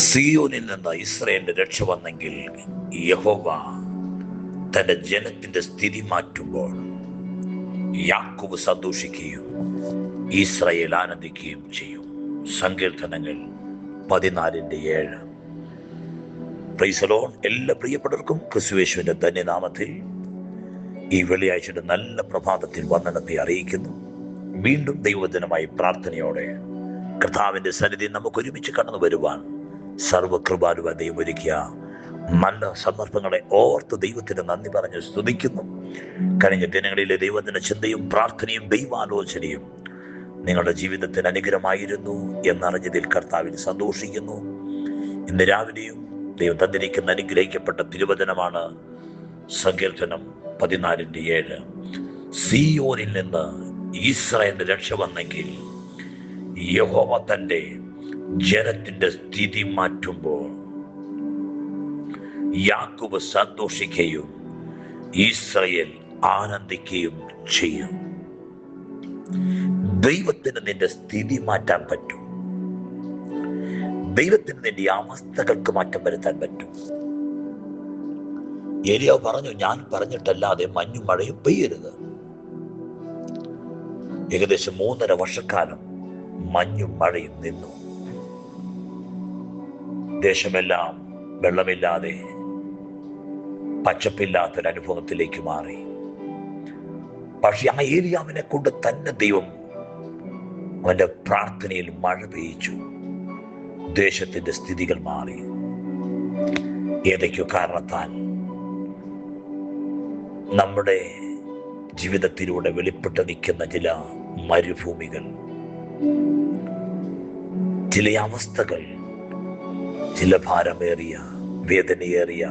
സിയോനിൽ നിന്ന് ഇസ്രായേലിന്റെ രക്ഷ വന്നെങ്കിൽ യഹോവ തന്റെ ജനത്തിന്റെ സ്ഥിതി മാറ്റുമ്പോൾ യാക്കോബ് സന്തോഷിക്കുകയും ഇസ്രായേൽ ആനന്ദിക്കുകയും ചെയ്യും. സങ്കീർത്തനങ്ങൾ 14:7. Praise the Lord. എല്ലാ പ്രിയപ്പെട്ടവർക്കും ക്രിസ്തുയേശുവിന്റെ ധന്യനാമത്തിൽ ഈ വെള്ളിയാഴ്ചയുടെ നല്ല പ്രഭാതത്തിൽ വന്ദനത്തെ അറിയിക്കുന്നു. വീണ്ടും ദൈവവചനമായി പ്രാർത്ഥനയോടെ കർത്താവിന്റെ സന്നിധി നമുക്ക് ഒരുമിച്ച് കടന്നു വരുവാൻ സർവകൃപാലുവ ദൈവം ഒരുക്കിയ നല്ല സന്ദർഭങ്ങളെ ഓർത്ത് ദൈവത്തിന് നന്ദി പറഞ്ഞ് സ്തുതിക്കുന്നു. കഴിഞ്ഞ ദിനങ്ങളിലെ ദൈവത്തിന്റെ ചിന്തയും പ്രാർത്ഥനയും ദൈവാലോചനയും നിങ്ങളുടെ ജീവിതത്തിന് അനുഗ്രഹമായിരുന്നു എന്നറിഞ്ഞതിൽ കർത്താവിൽ സന്തോഷിക്കുന്നു. ഇന്ന് രാവിലെയും ദൈവം തന്നിരിക്കുന്ന അനുഗ്രഹിക്കപ്പെട്ട തിരുവചനമാണ് സങ്കീർത്തനം 14:7. സിയോനിൽ നിന്ന് ഇസ്രായേലിന്റെ രക്ഷ വന്നെങ്കിൽ യഹോവ തന്റെ ജനത്തിന്റെ സ്ഥിതി മാറ്റുമ്പോൾ യാക്കോബ് സന്തോഷിക്കുകയും ഇസ്രായേൽ ആനന്ദിക്കുകയും ചെയ്യും. ദൈവത്തിന് നിന്റെ സ്ഥിതി മാറ്റാൻ പറ്റും. ദൈവത്തിന് നിന്റെ അവസ്ഥകൾക്ക് മാറ്റം വരുത്താൻ പറ്റും. ഏലിയാവ് പറഞ്ഞു, ഞാൻ പറഞ്ഞിട്ടല്ലാതെ മഞ്ഞും മഴയും പെയ്യരുത്. ഏകദേശം 3.5 വർഷക്കാലം മഞ്ഞും മഴയും നിന്നു. ദേശമെല്ലാം വെള്ളമില്ലാതെ പച്ചപ്പില്ലാത്തൊരനുഭവത്തിലേക്ക് മാറി. പക്ഷെ ആ ഏലിയാവിനെ കൊണ്ട് തന്നെ ദൈവം അവന്റെ പ്രാർത്ഥനയിൽ മഴ പെയ്യിച്ചു. ദേശത്തിന്റെ സ്ഥിതികൾ മാറി. ഏതൊക്കെയോ കാരണത്താൽ നമ്മുടെ ജീവിതത്തിലൂടെ വെളിപ്പെട്ട് നിൽക്കുന്ന ചില മരുഭൂമികൾ, ചില അവസ്ഥകൾ, ചില ഭാരമേറിയ വേദനയേറിയ,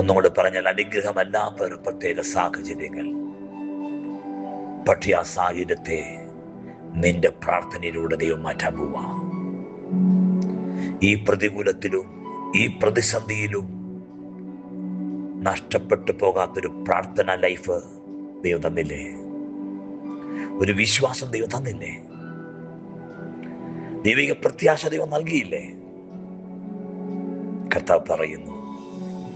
ഒന്നുകൂടെ പറഞ്ഞാൽ അനുഗ്രഹമല്ലാത്ത ഒരു പ്രത്യേക സാഹചര്യങ്ങൾ. പക്ഷേ ആ സാഹചര്യത്തെ നിന്റെ പ്രാർത്ഥനയിലൂടെ ദൈവം മാറ്റാൻ പോവാ. ഈ പ്രതികൂലത്തിലും ഈ പ്രതിസന്ധിയിലും നഷ്ടപ്പെട്ടു പോകാത്തൊരു പ്രാർത്ഥന ലൈഫ് ദൈവം തന്നില്ലേ? ഒരു വിശ്വാസം ദൈവം തന്നില്ലേ? ദൈവിക പ്രത്യാശ ദൈവം നൽകിയില്ലേ? കർത്താവ് പറയുന്നു,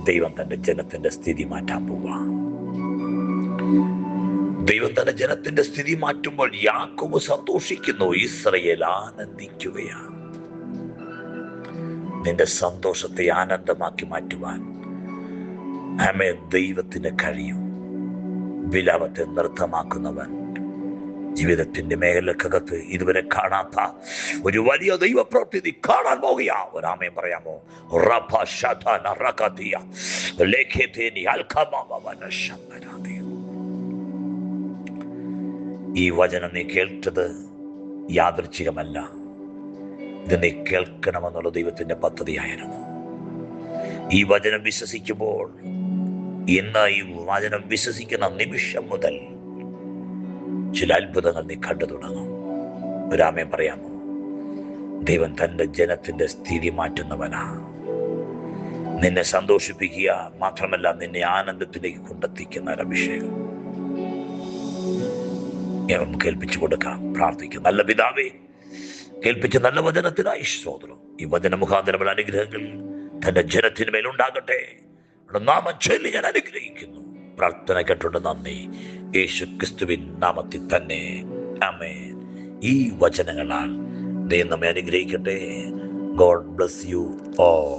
ദൈവം തന്റെ ജനത്തിന്റെ സ്ഥിതി മാറ്റാൻ പോവാ. ദൈവം തന്റെ ജനത്തിന്റെ സ്ഥിതി മാറ്റുമ്പോൾ യാക്കോബ് സന്തോഷിക്കുന്നു, ഇസ്രായേൽ ആനന്ദിക്കുകയാണ്. നിന്റെ സന്തോഷത്തെ ആനന്ദമാക്കി മാറ്റുവാൻ ദൈവത്തിന് കഴിയും. വിലാപത്തെ നൃത്തമാക്കുന്നവൻ ജീവിതത്തിന്റെ മേഖലക്കകത്ത് ഇതുവരെ കാണാത്ത ഒരു വലിയ ദൈവ പ്രവൃത്തി കാണാൻ പോകുക. ഒരാമയം പറയാമോ? ഈ വചനം നീ കേട്ടത് യാദൃച്ഛികമല്ല. ഇത് നീ കേൾക്കണമെന്നുള്ള ദൈവത്തിന്റെ പദ്ധതിയായിരുന്നു. ഈ വചനം വിശ്വസിക്കുമ്പോൾ, ഇന്ന് ഈ വചനം വിശ്വസിക്കുന്ന നിമിഷം മുതൽ ചില അത്ഭുതങ്ങൾ നീ കണ്ടു തുടങ്ങും. ഒരാമയം പറയാമോ? ദൈവം തന്റെ ജനത്തിന്റെ സ്ഥിതി മാറ്റുന്നവനാ. നിന്നെ സന്തോഷിപ്പിക്കുക മാത്രമല്ല, നിന്നെ ആനന്ദത്തിലേക്ക് കൊണ്ടെത്തിക്കുന്ന ഒരു അഭിഷേകം കേൾപ്പിച്ചു കൊടുക്കാം. പ്രാർത്ഥിക്കും. നല്ല പിതാവേ, കേൾപ്പിച്ച നല്ല വചനത്തിനായി സ്തോത്രം. ഈ വചന മുഖാന്തരമുള്ള അനുഗ്രഹങ്ങൾ തന്റെ ജനത്തിന് മേലുണ്ടാകട്ടെ. നാമം ചൊല്ലി ഞാൻ അനുഗ്രഹിക്കുന്നു. പ്രാർത്ഥന കേട്ടുണ്ട്. നന്ദി. യേശു ക്രിസ്തുവിൻ നാമത്തിൽ തന്നെ ആമേൻ. ഈ വചനങ്ങളാൽ ദൈവം നമ്മെ അനുഗ്രഹിക്കട്ടെ. God bless you all.